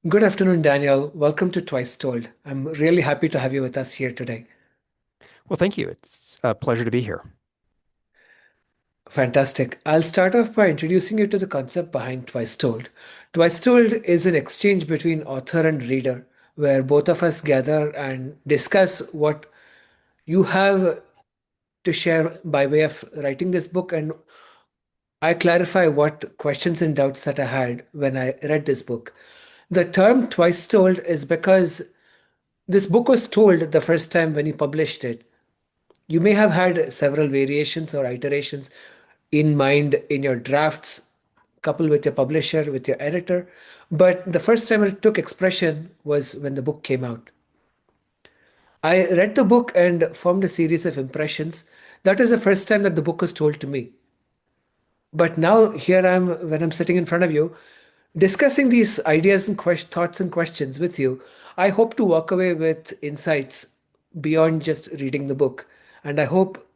Good afternoon, Daniel. Welcome to TwiceTold. I'm really happy to have you with us here today. Well, thank you. It's a pleasure to be here. Fantastic. I'll start off by introducing you to the concept behind TwiceTold. TwiceTold is an exchange between author and reader where both of us gather and discuss what you have to share by way of writing this book, and I clarify what questions and doubts that I had when I read this book. The term TwiceTold is because this book was told the first time when you published it. You may have had several variations or iterations in mind in your drafts, coupled with your publisher, with your editor, but the first time it took expression was when the book came out. I read the book and formed a series of impressions. That is the first time that the book was told to me. But now here I am when I'm sitting in front of you, discussing these ideas and thoughts and questions with you. I hope to walk away with insights beyond just reading the book. And I hope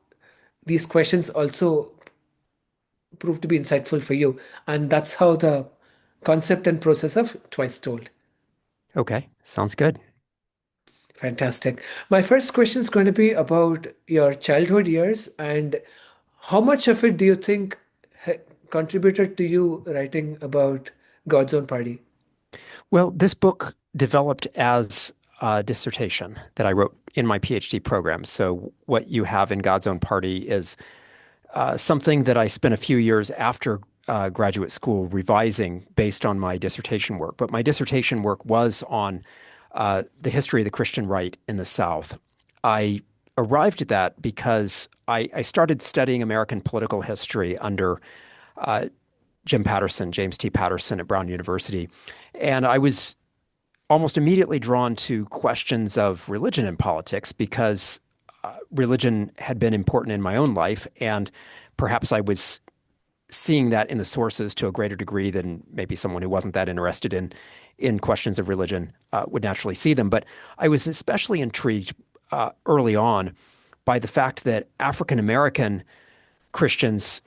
these questions also prove to be insightful for you. And that's how the concept and process of Twice Told. Okay, sounds good. Fantastic. My first question is going to be about your childhood years and how much of it do you think ha- contributed to you writing about God's own party? Well, this book developed as a dissertation that I wrote in my PhD program. So, what you have in God's Own Party is something that I spent a few years after graduate school revising based on my dissertation work. But my dissertation work was on the history of the Christian right in the South. I arrived at that because I started studying American political history under uh, James T. Patterson at Brown University. And I was almost immediately drawn to questions of religion and politics because religion had been important in my own life. And perhaps I was seeing that in the sources to a greater degree than maybe someone who wasn't that interested in questions of religion would naturally see them. But I was especially intrigued early on by the fact that African American Christians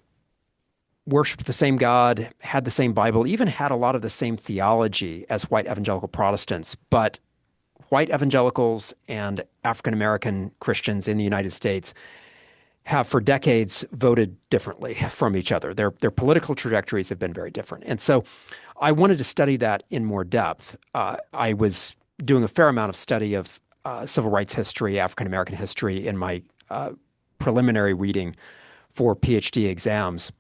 worshiped the same God, had the same Bible, even had a lot of the same theology as white evangelical Protestants. But white evangelicals and African American Christians in the United States have for decades voted differently from each other. Their political trajectories have been very different. And so I wanted to study that in more depth. I was doing a fair amount of study of civil rights history, African American history in my preliminary reading for PhD exams.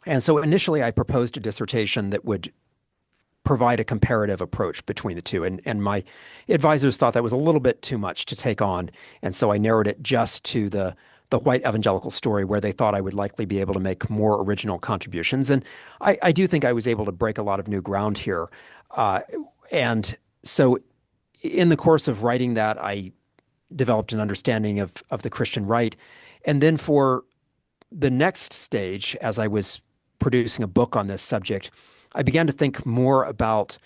And so initially, I proposed a dissertation that would provide a comparative approach between the two. And my advisors thought that was a little bit too much to take on. And so I narrowed it just to the white evangelical story where they thought I would likely be able to make more original contributions. And I do think I was able to break a lot of new ground here. Uh, and so in the course of writing that, I developed an understanding of the Christian right. And then for the next stage, as I was producing a book on this subject, I began to think more about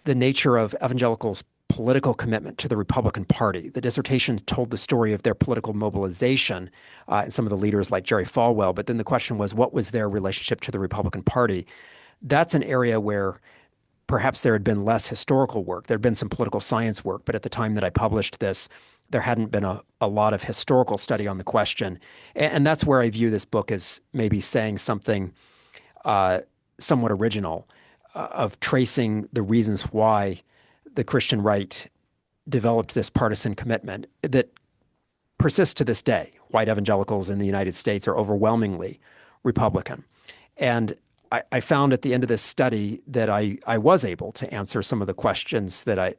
the nature of evangelicals' political commitment to the Republican Party. The dissertation told the story of their political mobilization and some of the leaders like Jerry Falwell. But then the question was, what was their relationship to the Republican Party? That's an area where perhaps there had been less historical work. There had been some political science work, but at the time that I published this, there hadn't been a lot of historical study on the question. And that's where I view this book as maybe saying something uh, somewhat original of tracing the reasons why the Christian right developed this partisan commitment that persists to this day. White evangelicals in the United States are overwhelmingly Republican. And I found at the end of this study that I was able to answer some of the questions that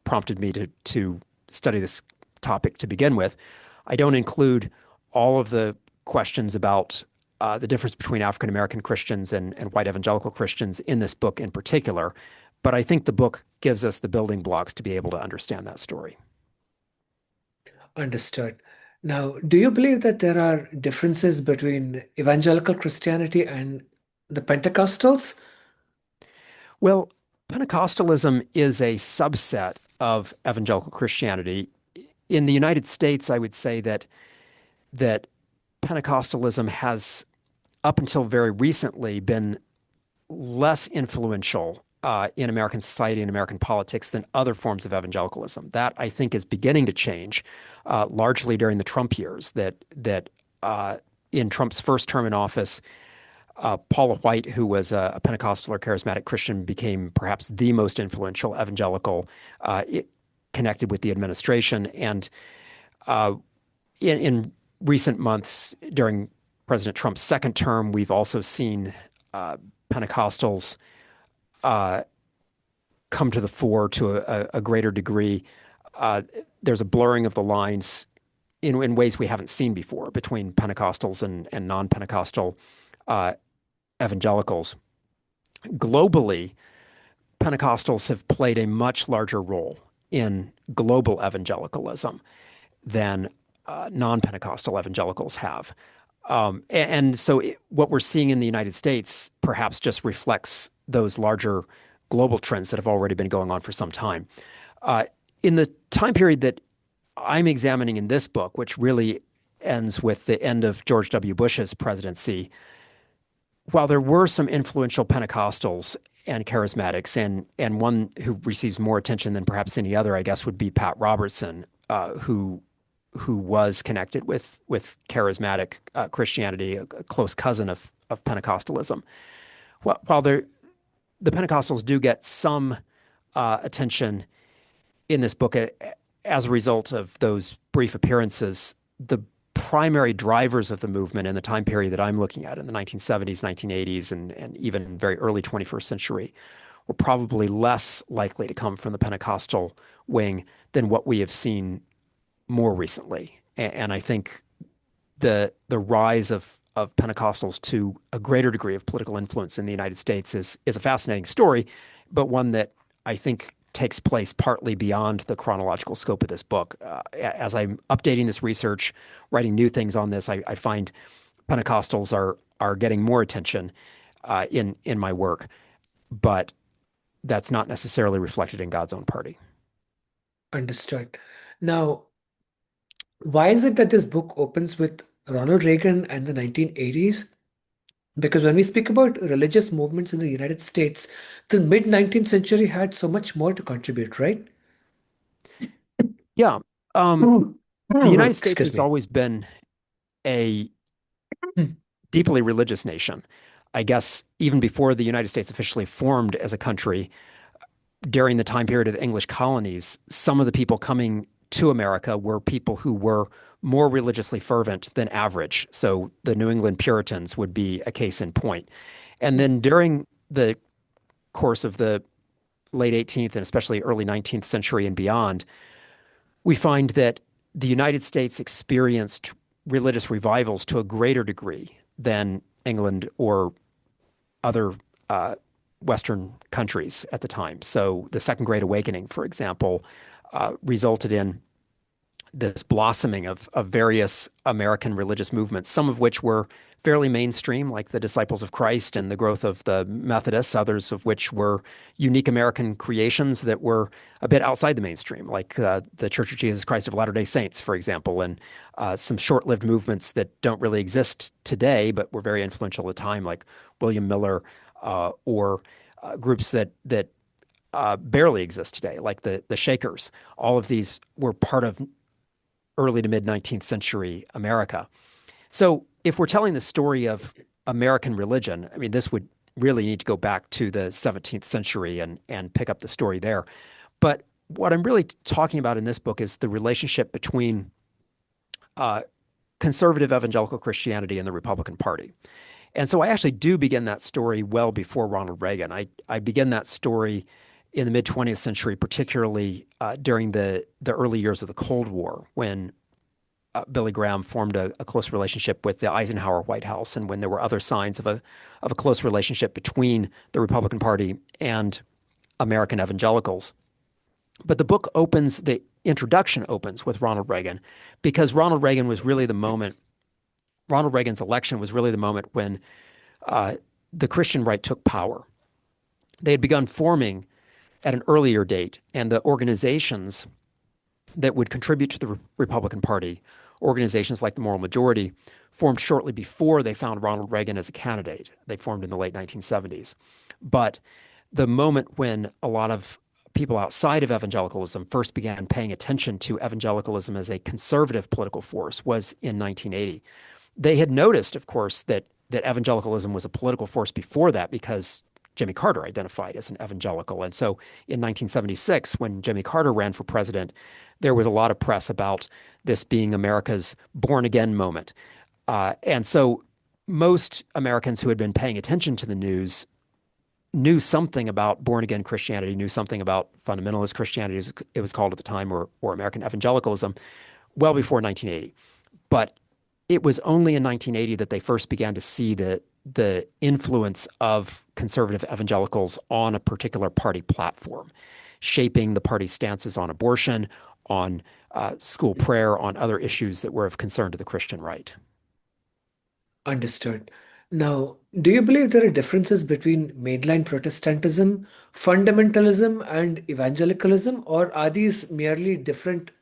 prompted me to study this topic to begin with. I don't include all of the questions about the difference between African American Christians and white evangelical Christians in this book in particular, but I think the book gives us the building blocks to be able to understand that story. Understood. Now, do you believe that there are differences between evangelical Christianity and the Pentecostals? Well, Pentecostalism is a subset of evangelical Christianity. In the United States, I would say that Pentecostalism has, up until very recently, been less influential in American society and American politics than other forms of evangelicalism. That I think is beginning to change, largely during the Trump years. That in Trump's first term in office, Paula White, who was a Pentecostal or charismatic Christian, became perhaps the most influential evangelical connected with the administration. And in recent months, during President Trump's second term, we've also seen Pentecostals come to the fore to a greater degree. There's a blurring of the lines in ways we haven't seen before between Pentecostals and non-Pentecostal evangelicals. Globally, Pentecostals have played a much larger role in global evangelicalism than non-Pentecostal evangelicals have. And so what we're seeing in the United States perhaps just reflects those larger global trends that have already been going on for some time. In the time period that I'm examining in this book, which really ends with the end of George W. Bush's presidency, while there were some influential Pentecostals and charismatics, and one who receives more attention than perhaps any other, I guess, would be Pat Robertson, who was connected with charismatic Christianity, a close cousin of Pentecostalism. While the Pentecostals do get some attention in this book as a result of those brief appearances, the primary drivers of the movement in the time period that I'm looking at in the 1970s, 1980s, and even very early 21st century were probably less likely to come from the Pentecostal wing than what we have seen more recently. And I think the rise of Pentecostals to a greater degree of political influence in the United States is a fascinating story, but one that I think takes place partly beyond the chronological scope of this book. As I'm updating this research, writing new things on this, I find Pentecostals are getting more attention in my work, but that's not necessarily reflected in God's Own Party. Understood. Now, why is it that this book opens with Ronald Reagan and the 1980s? Because when we speak about religious movements in the United States, the mid 19th century had so much more to contribute, right? Yeah, the United States Excuse has me. always been a deeply religious nation. I guess even before the United States officially formed as a country, during the time period of the English colonies, some of the people coming to America were people who were more religiously fervent than average. So the New England Puritans would be a case in point. And then during the course of the late 18th and especially early 19th century and beyond, we find that the United States experienced religious revivals to a greater degree than England or other Western countries at the time. So the Second Great Awakening, for example, resulted in this blossoming of various American religious movements, some of which were fairly mainstream, like the Disciples of Christ and the growth of the Methodists, others of which were unique American creations that were a bit outside the mainstream, like the Church of Jesus Christ of Latter-day Saints, for example, and some short-lived movements that don't really exist today, but were very influential at the time, like William Miller, or groups that barely exist today, like the Shakers. All of these were part of early to mid 19th century America. So if we're telling the story of American religion, I mean, this would really need to go back to the 17th century and pick up the story there. But what I'm really talking about in this book is the relationship between conservative evangelical Christianity and the Republican Party. And so I actually do begin that story well before Ronald Reagan. I begin that story in the mid 20th century, particularly during the early years of the Cold War, when Billy Graham formed a close relationship with the Eisenhower White House, and when there were other signs of a close relationship between the Republican Party and American evangelicals. But the introduction opens with Ronald Reagan, because Ronald Reagan's election was really the moment when the Christian right took power. They had begun forming at an earlier date, and the organizations that would contribute to the Republican Party, organizations like the Moral Majority, formed shortly before they found Ronald Reagan as a candidate. They formed in the late 1970s. But the moment when a lot of people outside of evangelicalism first began paying attention to evangelicalism as a conservative political force was in 1980. They had noticed, of course, that evangelicalism was a political force before that because Jimmy Carter identified as an evangelical. And so in 1976, when Jimmy Carter ran for president, there was a lot of press about this being America's born again moment. And so most Americans who had been paying attention to the news knew something about born again Christianity, knew something about fundamentalist Christianity, as it was called at the time, or American evangelicalism, well before 1980. But it was only in 1980 that they first began to see the influence of conservative evangelicals on a particular party platform, shaping the party's stances on abortion, on school prayer, on other issues that were of concern to the Christian right. Understood. Now, do you believe there are differences between mainline Protestantism, fundamentalism, and evangelicalism, or are these merely different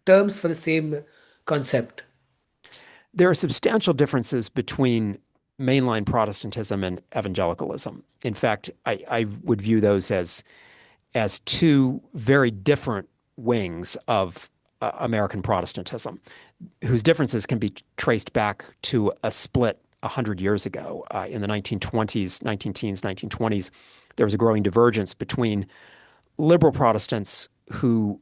terms for the same concept? There are substantial differences between mainline Protestantism and evangelicalism. In fact, I would view those as two very different wings of American Protestantism, whose differences can be traced back to a split 100 years ago. In the 1920s, 19 teens, 1920s, there was a growing divergence between liberal Protestants who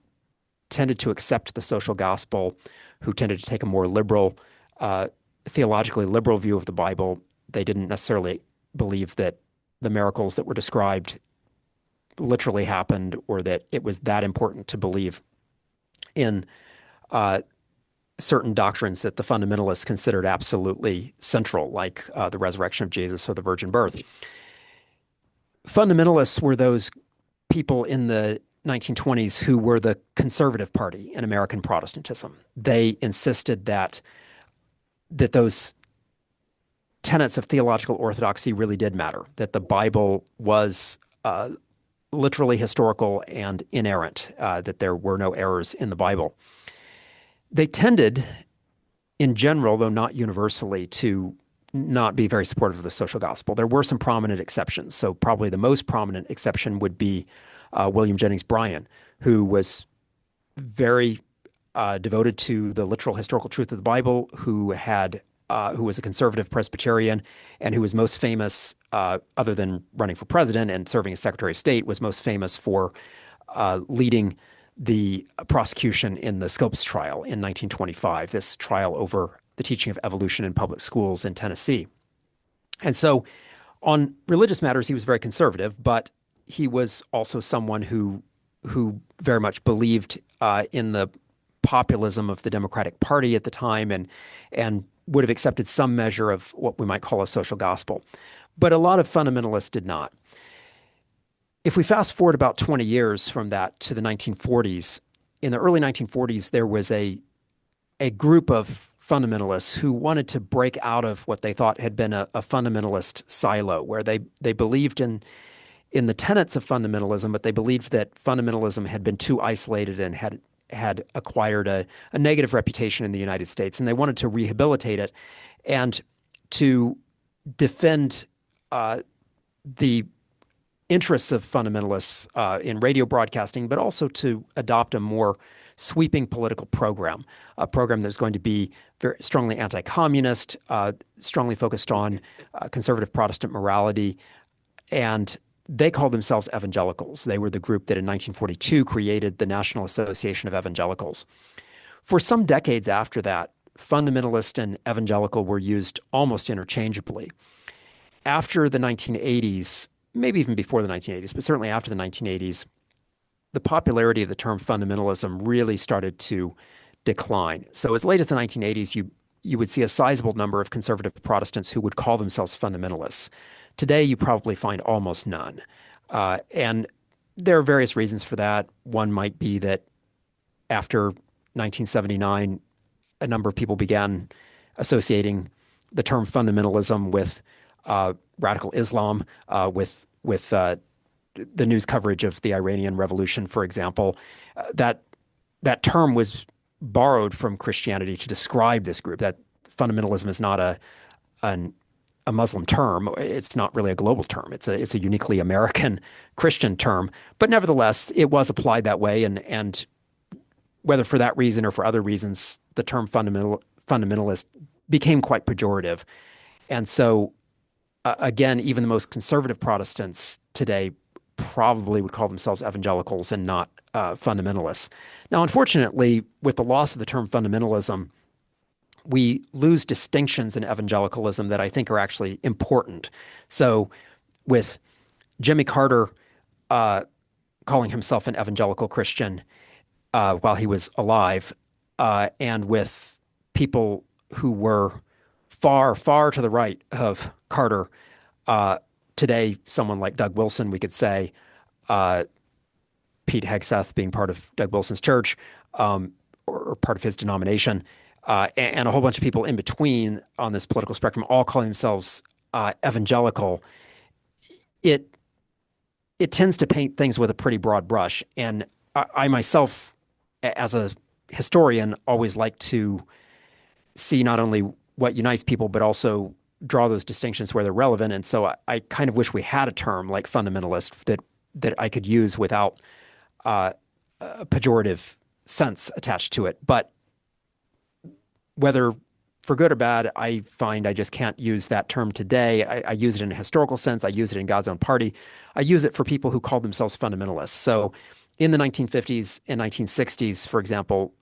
tended to accept the social gospel, who tended to take a more liberal, uh, theologically liberal view of the Bible. They didn't necessarily believe that the miracles that were described literally happened or that it was that important to believe in uh, certain doctrines that the fundamentalists considered absolutely central, like the resurrection of Jesus or the virgin birth. Fundamentalists were those people in the 1920s who were the conservative party in American Protestantism. They insisted that those tenets of theological orthodoxy really did matter, that the Bible was literally historical and inerrant, that there were no errors in the Bible. They tended, in general, though not universally, to not be very supportive of the social gospel. There were some prominent exceptions. So probably the most prominent exception would be William Jennings Bryan, who was very devoted to the literal historical truth of the Bible, who was a conservative Presbyterian, and who was most famous, other than running for president and serving as Secretary of State, was most famous for leading the prosecution in the Scopes trial in 1925, this trial over the teaching of evolution in public schools in Tennessee. And so on religious matters, he was very conservative, but he was also someone who very much believed in the populism of the Democratic Party at the time and would have accepted some measure of what we might call a social gospel. But a lot of fundamentalists did not. If we fast forward about 20 years from that to the 1940s, in the early 1940s, there was a group of fundamentalists who wanted to break out of what they thought had been a fundamentalist silo, where they believed in the tenets of fundamentalism, but they believed that fundamentalism had been too isolated and had acquired a negative reputation in the United States, and they wanted to rehabilitate it and to defend the interests of fundamentalists in radio broadcasting, but also to adopt a more sweeping political program, a program that's going to be very strongly anti-communist, strongly focused on conservative Protestant morality. And they called themselves evangelicals. They were the group that in 1942 created the National Association of Evangelicals. For some decades after that, fundamentalist and evangelical were used almost interchangeably. After the 1980s, maybe even before the 1980s, but certainly after the 1980s, the popularity of the term fundamentalism really started to decline. So as late as the 1980s, you would see a sizable number of conservative Protestants who would call themselves fundamentalists. Today, you probably find almost none. And there are various reasons for that. One might be that after 1979, a number of people began associating the term fundamentalism with radical Islam, with the news coverage of the Iranian Revolution, for example. That term was borrowed from Christianity to describe this group. That fundamentalism is not a a Muslim term. It's not really a global term. It's a uniquely American Christian term, but nevertheless, it was applied that way. And whether for that reason or for other reasons, the term fundamentalist became quite pejorative. And so, again, even the most conservative Protestants today probably would call themselves evangelicals and not fundamentalists. Now, unfortunately, with the loss of the term fundamentalism, we lose distinctions in evangelicalism that I think are actually important. So, with Jimmy Carter calling himself an evangelical Christian while he was alive, and with people who were far, far to the right of Carter, uh, today, someone like Doug Wilson, we could say, uh, Pete Hegseth being part of Doug Wilson's church, or part of his denomination, and a whole bunch of people in between on this political spectrum, all calling themselves evangelical. It it tends to paint things with a pretty broad brush, and I myself, as a historian, always like to see not only what unites people, but also draw those distinctions where they're relevant. And so I kind of wish we had a term like fundamentalist that I could use without a pejorative sense attached to it. But whether for good or bad, I find I just can't use that term today. I use it in a historical sense. I use it in God's own party. I use it for people who call themselves fundamentalists. So in the 1950s and 1960s, for example,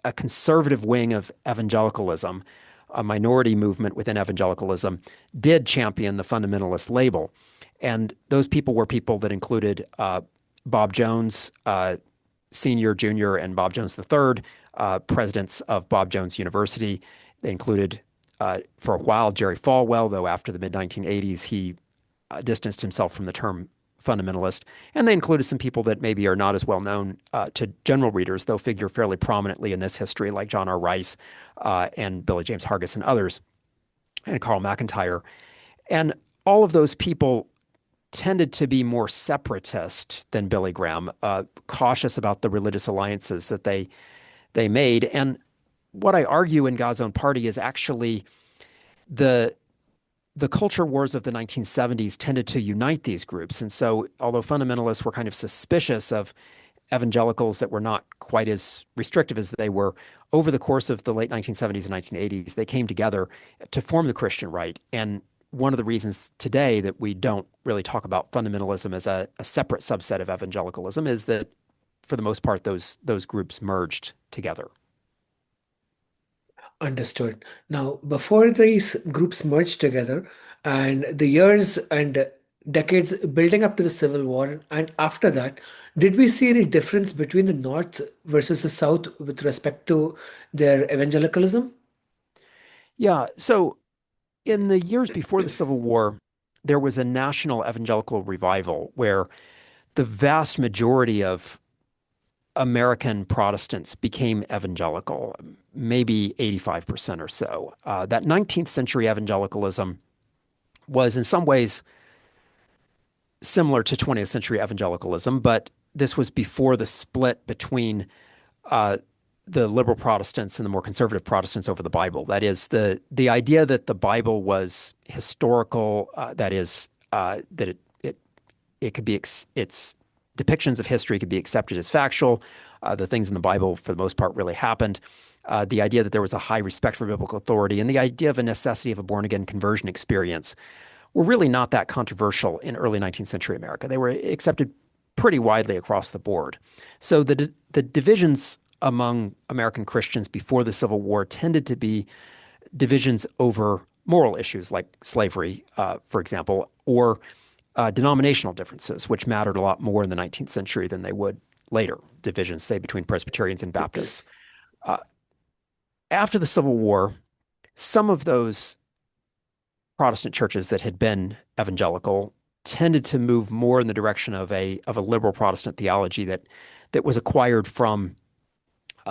a conservative wing of evangelicalism, a minority movement within evangelicalism, did champion the fundamentalist label. And those people were people that included Bob Jones, Senior, Junior, and Bob Jones III, presidents of Bob Jones University. They included, for a while, Jerry Falwell, though after the mid-1980s, he distanced himself from the term fundamentalist. And they included some people that maybe are not as well known to general readers, though figure fairly prominently in this history, like John R. Rice and Billy James Hargis and others, and Carl McIntyre. And all of those people tended to be more separatist than Billy Graham, cautious about the religious alliances that they made. And what I argue in God's Own Party is actually the culture wars of the 1970s tended to unite these groups. And so, although fundamentalists were kind of suspicious of evangelicals that were not quite as restrictive as they were, over the course of the late 1970s and 1980s, they came together to form the Christian right. And one of the reasons today that we don't really talk about fundamentalism as a separate subset of evangelicalism is that, for the most part, those groups merged together. Understood. Now, before these groups merged together, and the years and decades building up to the Civil War, and after that, did we see any difference between the North versus the South with respect to their evangelicalism? Yeah. So in the years before the Civil War, there was a national evangelical revival where the vast majority of American Protestants became evangelical, maybe 85% or so. That 19th century evangelicalism was in some ways similar to 20th century evangelicalism, but this was before the split between uh, the liberal Protestants and the more conservative Protestants over the Bible. That is, the idea that the Bible was historical, that is, that it could be its depictions of history could be accepted as factual. The things in the Bible, for the most part, really happened. The idea that there was a high respect for biblical authority and the idea of a necessity of a born-again conversion experience were really not that controversial in early 19th century America. They were accepted pretty widely across the board. So the divisions among American Christians before the Civil War tended to be divisions over moral issues like slavery, for example, or denominational differences, which mattered a lot more in the 19th century than they would later. Divisions, say, between Presbyterians and Baptists. Uh, After the Civil War, some of those Protestant churches that had been evangelical tended to move more in the direction of a liberal Protestant theology that was acquired from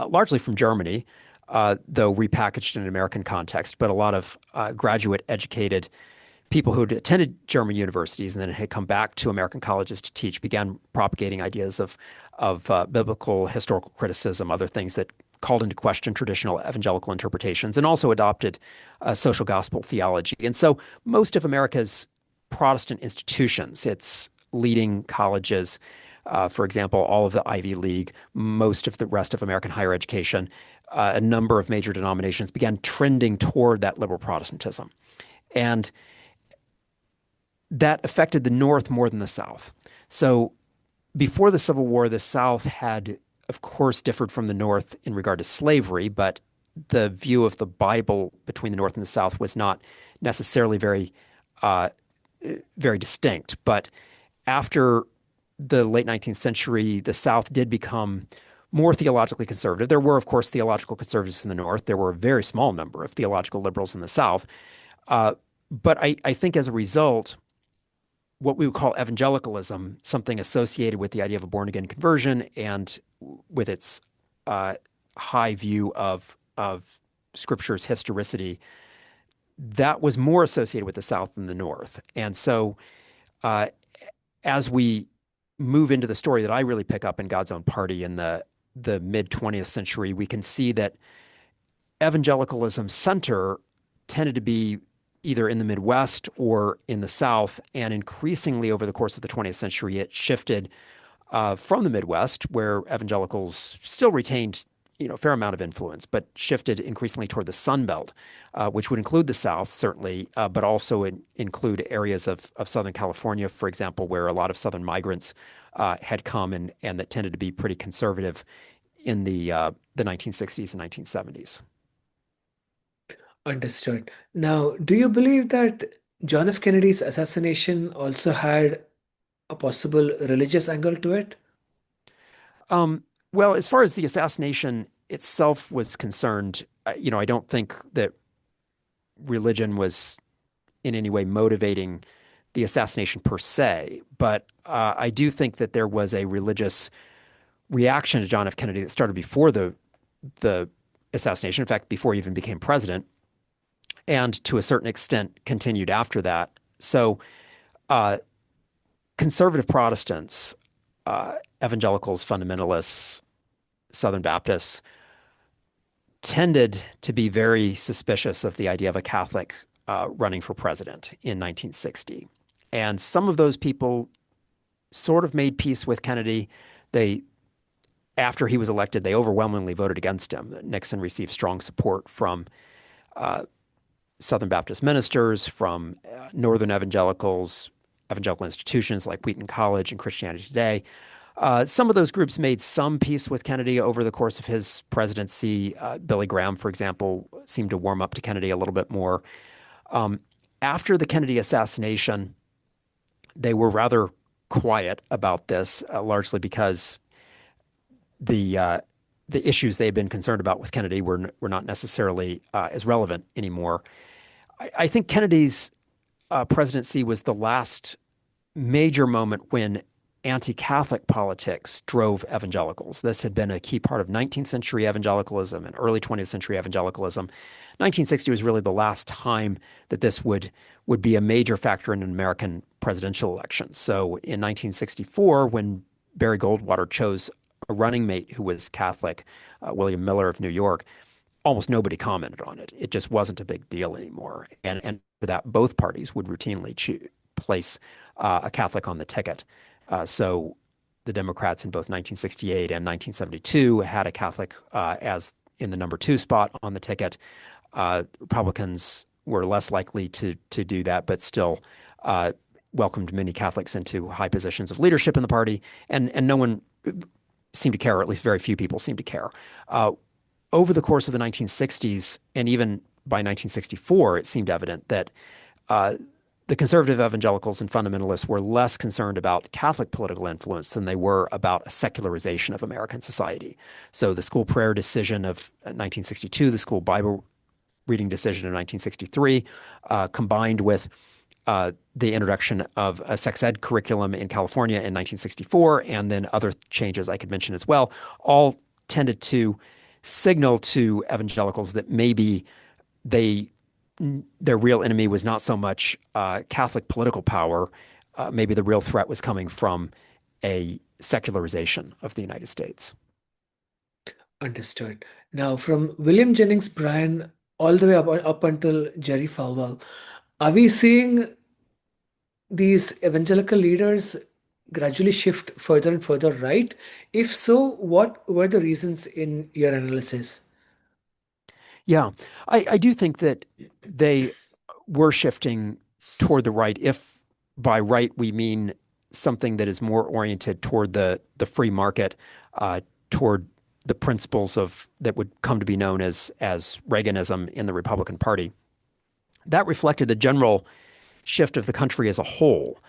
largely from Germany, though repackaged in an American context. But a lot of graduate educated people who had attended German universities and then had come back to American colleges to teach began propagating ideas of biblical historical criticism, other things that called into question traditional evangelical interpretations and also adopted social gospel theology. And so most of America's Protestant institutions, its leading colleges, for example, all of the Ivy League, most of the rest of American higher education, a number of major denominations began trending toward that liberal Protestantism. And that affected the North more than the South. So before the Civil War, the South had, of course, differed from the North in regard to slavery, but the view of the Bible between the North and the South was not necessarily uh, very distinct. But after the late 19th century, the South did become more theologically conservative. There were, of course, theological conservatives in the North. There were a very small number of theological liberals in the South. Uh, but I think as a result, what we would call evangelicalism, something associated with the idea of a born again conversion and with its uh, high view of Scripture's historicity, that was more associated with the South than the North. And so, uh, as we move into the story that I really pick up in God's Own Party in the mid 20th century, we can see that evangelicalism center tended to be either in the Midwest or in the South. And increasingly over the course of the 20th century, it shifted from the Midwest, where evangelicals still retained a fair amount of influence, but shifted increasingly toward the Sun Belt, which would include the South, certainly, but also include areas of Southern California, for example, where a lot of Southern migrants had come and that tended to be pretty conservative in the 1960s and 1970s. Understood. Now, do you believe that John F. Kennedy's assassination also had a possible religious angle to it? Well, as far as the assassination itself was concerned, I don't think that religion was in any way motivating the assassination per se, but I do think that there was a religious reaction to John F. Kennedy that started before the assassination. In fact, before he even became president, and to a certain extent continued after that. So, uh, conservative Protestants, evangelicals, fundamentalists, Southern Baptists tended to be very suspicious of the idea of a Catholic running for president in 1960. And some of those people sort of made peace with Kennedy. They, after he was elected, they overwhelmingly voted against him. Nixon received strong support from uh, Southern Baptist ministers, from Northern evangelicals, evangelical institutions like Wheaton College and Christianity Today. Some of those groups made some peace with Kennedy over the course of his presidency. Billy Graham, for example, seemed to warm up to Kennedy a little bit more. Um, After the Kennedy assassination, they were rather quiet about this, largely because the uh, the issues they had been concerned about with Kennedy were not necessarily as relevant anymore. I think Kennedy's presidency was the last major moment when anti-Catholic politics drove evangelicals. This had been a key part of 19th century evangelicalism and early 20th century evangelicalism. 1960 was really the last time that this would be a major factor in an American presidential election. So in 1964, when Barry Goldwater chose a running mate who was Catholic, William Miller of New York, almost nobody commented on it. It just wasn't a big deal anymore. And for that, both parties would routinely place a Catholic on the ticket. So the Democrats in both 1968 and 1972 had a Catholic as in the number two spot on the ticket. Republicans were less likely to do that, but still welcomed many Catholics into high positions of leadership in the party, and no one seemed to care, or at least very few people seemed to care. Over the course of the 1960s, and even by 1964, it seemed evident that the conservative evangelicals and fundamentalists were less concerned about Catholic political influence than they were about a secularization of American society. So the school prayer decision of 1962, the school Bible reading decision of 1963, combined with the introduction of a sex ed curriculum in California in 1964, and then other changes I could mention as well, all tended to signal to evangelicals that maybe their real enemy was not so much Catholic political power. Maybe the real threat was coming from a secularization of the United States. Understood. Now, from William Jennings Bryan all the way up until Jerry Falwell, are we seeing these evangelical leaders gradually shift further and further right? If so, what were the reasons in your analysis? Yeah, I do think that they were shifting toward the right. If by right we mean something that is more oriented toward the free market, toward the principles of that would come to be known as Reaganism in the Republican Party, that reflected a general shift of the country as a whole.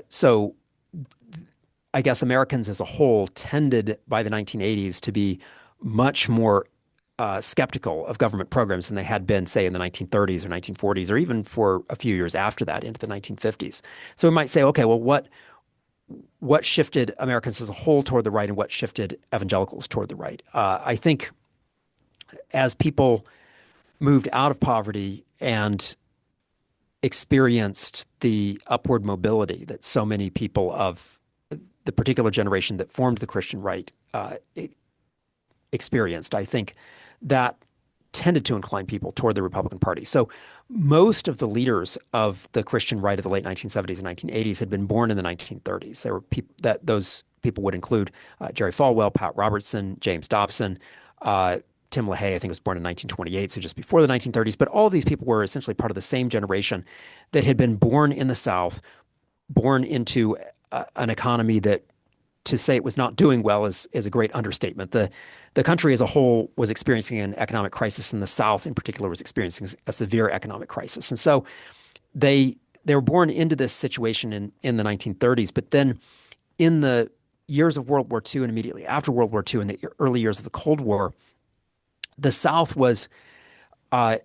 So I guess Americans as a whole tended by the 1980s to be much more skeptical of government programs than they had been, say, in the 1930s or 1940s, or even for a few years after that into the 1950s. So we might say, okay, well, what shifted Americans as a whole toward the right, and what shifted evangelicals toward the right? I think as people moved out of poverty and experienced the upward mobility that so many people of the particular generation that formed the Christian right experienced, I think that tended to incline people toward the Republican Party. So most of the leaders of the Christian right of the late 1970s and 1980s had been born in the 1930s. There were people that those people would include Jerry Falwell, Pat Robertson, James Dobson, Tim LaHaye, I think was born in 1928, so just before the 1930s. But all of these people were essentially part of the same generation that had been born in the South, born into an economy that to say it was not doing well is a great understatement. The country as a whole was experiencing an economic crisis, and the South in particular was experiencing a severe economic crisis. And so they were born into this situation in the 1930s, but then in the years of World War II and immediately after World War II and the early years of the Cold War, the South was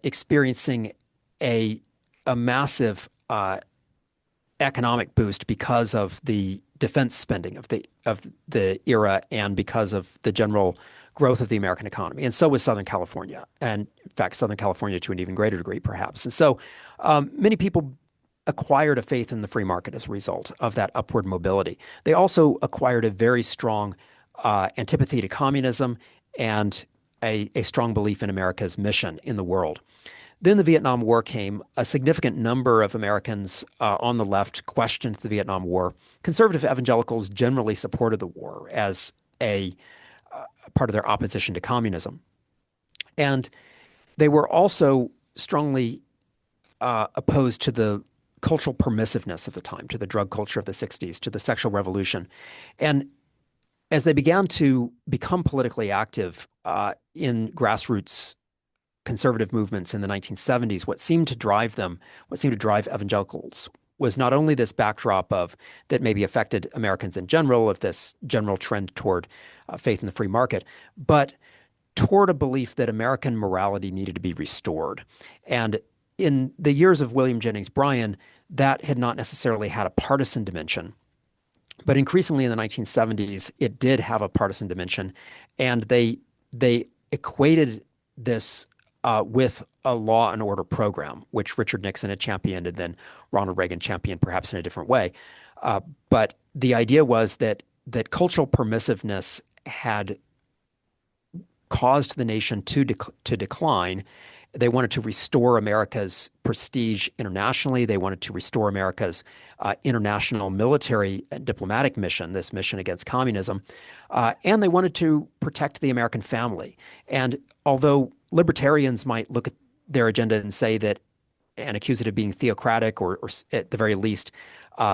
experiencing a a massive economic boost because of the defense spending of the era and because of the general growth of the American economy. And so was Southern California, and in fact, Southern California to an even greater degree, perhaps. And so many people acquired a faith in the free market as a result of that upward mobility. They also acquired a very strong antipathy to communism and a strong belief in America's mission in the world. Then the Vietnam War came. A significant number of Americans on the left questioned the Vietnam War. Conservative evangelicals generally supported the war as a part of their opposition to communism. And they were also strongly opposed to the cultural permissiveness of the time, to the drug culture of the 60s, to the sexual revolution. And as they began to become politically active in grassroots conservative movements in the 1970s, what seemed to drive them, what seemed to drive evangelicals, was not only this backdrop of that maybe affected Americans in general, of this general trend toward faith in the free market, but toward a belief that American morality needed to be restored. And in the years of William Jennings Bryan, that had not necessarily had a partisan dimension. But increasingly in the 1970s, it did have a partisan dimension. And they equated this with a law and order program, which Richard Nixon had championed and then Ronald Reagan championed perhaps in a different way. But the idea was that cultural permissiveness had caused the nation to decline. They wanted to restore America's prestige internationally. They wanted to restore America's international military and diplomatic mission, this mission against communism. And they wanted to protect the American family. And although libertarians might look at their agenda and say that and accuse it of being theocratic or at the very least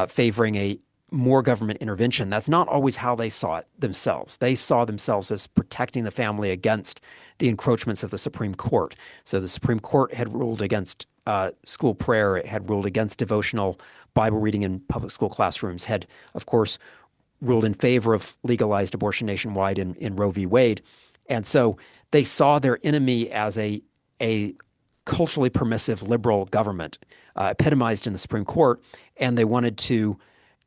favoring a more government intervention, that's not always how they saw it themselves. They saw themselves as protecting the family against the encroachments of the Supreme Court. So the Supreme Court had ruled against school prayer, it had ruled against devotional Bible reading in public school classrooms, had, of course, ruled in favor of legalized abortion nationwide in Roe v. Wade. And so they saw their enemy as a culturally permissive liberal government epitomized in the Supreme Court, and they wanted to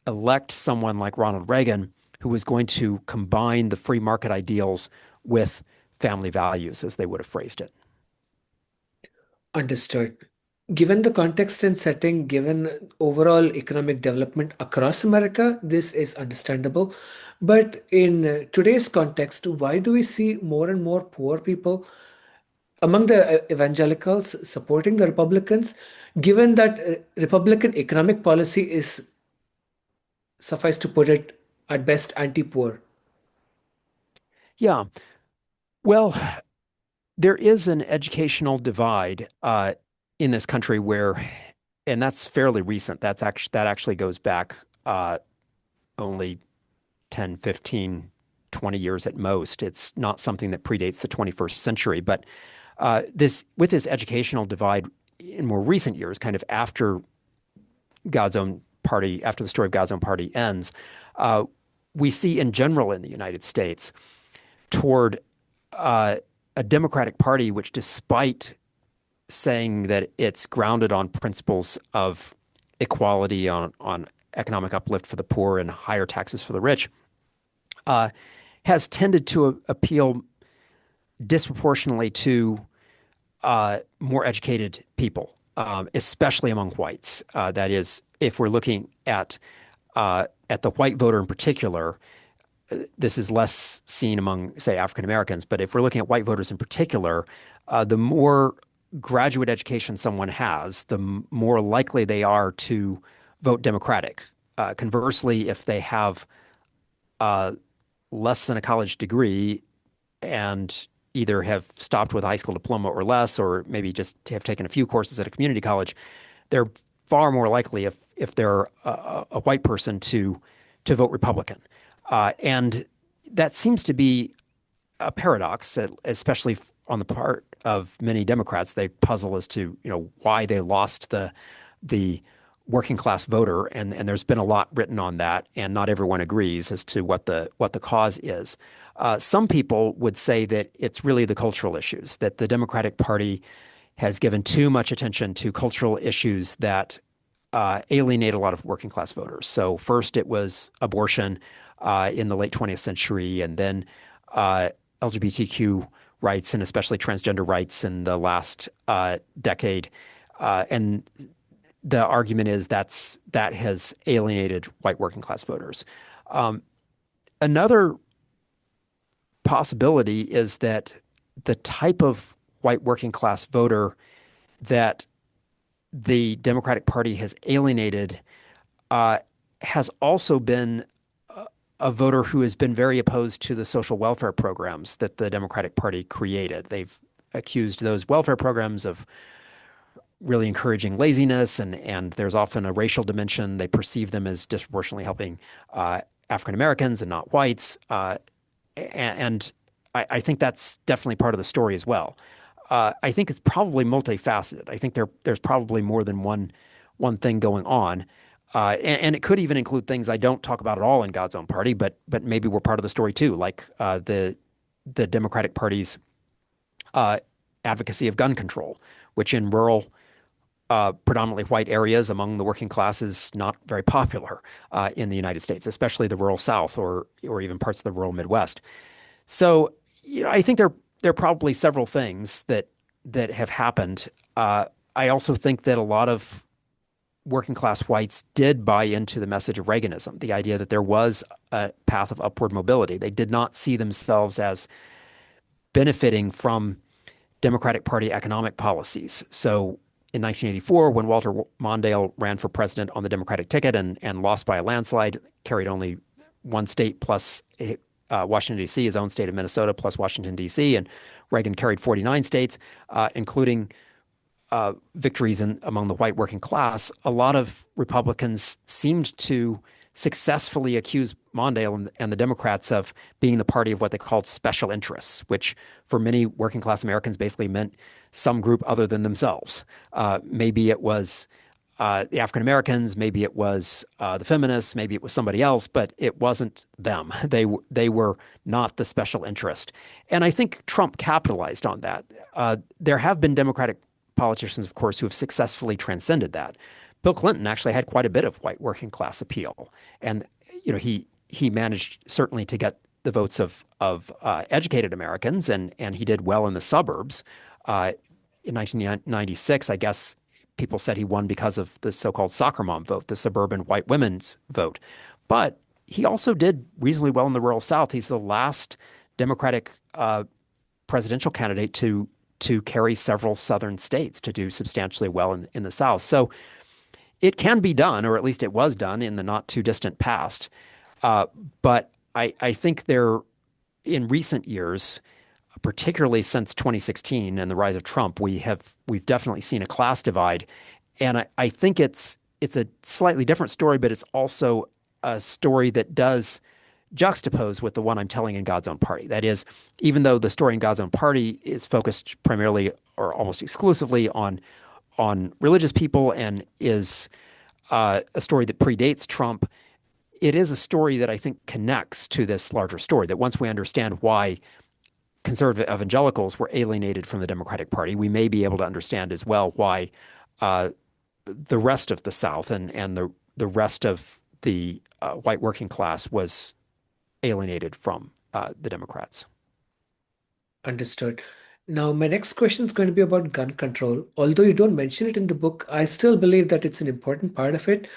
elect someone like Ronald Reagan, who was going to combine the free market ideals with family values, as they would have phrased it. Understood. Given the context and setting, given overall economic development across America, this is understandable. But in today's context, why do we see more and more poor people among the evangelicals supporting the Republicans, given that Republican economic policy is, suffice to put it, at best anti-poor? Yeah. Well, there is an educational divide in this country where, and that's fairly recent. That actually goes back only 10, 15, 20 years at most. It's not something that predates the 21st century. But this with this educational divide in more recent years, kind of after God's Own Party, after the story of God's Own Party ends, uh, we see in general in the United States toward uh, a Democratic Party which, despite saying that it's grounded on principles of equality, on economic uplift for the poor and higher taxes for the rich, uh, has tended to appeal disproportionately to more educated people, especially among whites. That is, if we're looking at the white voter in particular, this is less seen among, say, African Americans. But if we're looking at white voters in particular, the more graduate education someone has, the more likely they are to vote Democratic. Conversely, if they have uh, less than a college degree and either have stopped with a high school diploma or less, or maybe just have taken a few courses at a community college, they're far more likely, if they're a white person, to vote Republican. And that seems to be a paradox, especially on the part of many Democrats. They puzzle as to why they lost the working class voter, and there's been a lot written on that, and not everyone agrees as to what the cause is. Some people would say that it's really the cultural issues, that the Democratic Party has given too much attention to cultural issues that alienate a lot of working class voters. So first it was abortion in the late 20th century, and then LGBTQ rights, and especially transgender rights in the last decade. And the argument is that has alienated white working class voters. Um, Another possibility is that the type of white working class voter that the Democratic Party has alienated uh, has also been a voter who has been very opposed to the social welfare programs that the Democratic Party created. They've accused those welfare programs of really encouraging laziness, and there's often a racial dimension. They perceive them as disproportionately helping African Americans and not whites. And I think that's definitely part of the story as well. I think it's probably multifaceted. I think there's probably more than one thing going on. And it could even include things I don't talk about at all in God's Own Party, but maybe we're part of the story too, like the Democratic Party's advocacy of gun control, which in rural, predominantly white areas among the working class is not very popular in the United States, especially the rural South, or even parts of the rural Midwest. So, I think there are probably several things that have happened. I also think that a lot of working class whites did buy into the message of Reaganism, the idea that there was a path of upward mobility. They did not see themselves as benefiting from Democratic Party economic policies. So in 1984, when Walter Mondale ran for president on the Democratic ticket and lost by a landslide, carried only one state plus Washington, D.C., his own state of Minnesota, plus Washington, D.C., and Reagan carried 49 states, including victories among the white working class. A lot of Republicans seemed to successfully accuse Mondale and the Democrats of being the party of what they called special interests, which for many working class Americans basically meant some group other than themselves. Maybe it was the African Americans, maybe it was the feminists, maybe it was somebody else, but it wasn't them. They were not the special interest. And I think Trump capitalized on that. There have been Democratic politicians, of course, who have successfully transcended that. Bill Clinton actually had quite a bit of white working class appeal, and he managed certainly to get the votes of educated Americans, and he did well in the suburbs. In 1996, I guess people said he won because of the so-called soccer mom vote, the suburban white women's vote. But he also did reasonably well in the rural South. He's the last Democratic presidential candidate to carry several southern states to do substantially well in the South. So it can be done, or at least it was done in the not too distant past. Uh, but I think there, in recent years, particularly since 2016 and the rise of Trump, we've definitely seen a class divide, and I think it's a slightly different story, but it's also a story that does juxtapose with the one I'm telling in God's Own Party. That is, even though the story in God's Own Party is focused primarily or almost exclusively on religious people and is a story that predates Trump, it is a story that I think connects to this larger story. That once we understand why conservative evangelicals were alienated from the Democratic Party, we may be able to understand as well why uh, the rest of the South and the rest of the white working class was alienated from the Democrats. Understood. Now, my next question is going to be about gun control. Although you don't mention it in the book, I still believe that it's an important part of it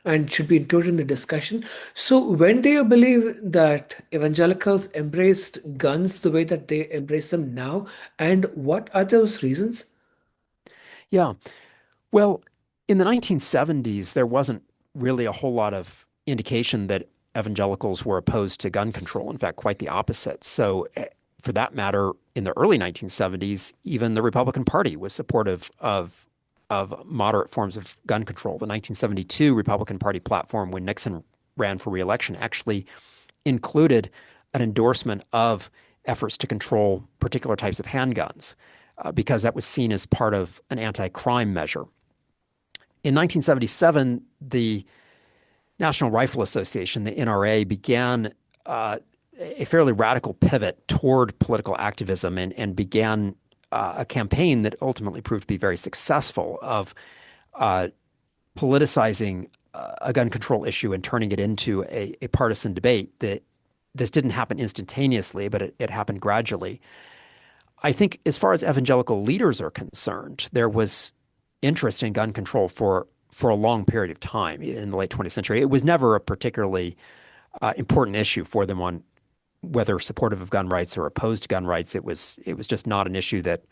and should be included in the discussion. So, when do you believe that evangelicals embraced guns the way that they embrace them now? And what are those reasons? Yeah. Well, in the 1970s, there wasn't really a whole lot of indication that evangelicals were opposed to gun control. In fact, quite the opposite. So, for that matter, in the early 1970s, even the Republican Party was supportive of moderate forms of gun control. The 1972 Republican Party platform, when Nixon ran for re-election, actually included an endorsement of efforts to control particular types of handguns because that was seen as part of an anti-crime measure. In 1977, the National Rifle Association, the NRA, began a fairly radical pivot toward political activism and began a campaign that ultimately proved to be very successful of uh, politicizing a gun control issue and turning it into a partisan debate. That this didn't happen instantaneously, but it happened gradually. I think as far as evangelical leaders are concerned, there was interest in gun control for a long period of time in the late 20th century. It was never a particularly important issue for them on whether supportive of gun rights or opposed to gun rights. It was just not an issue that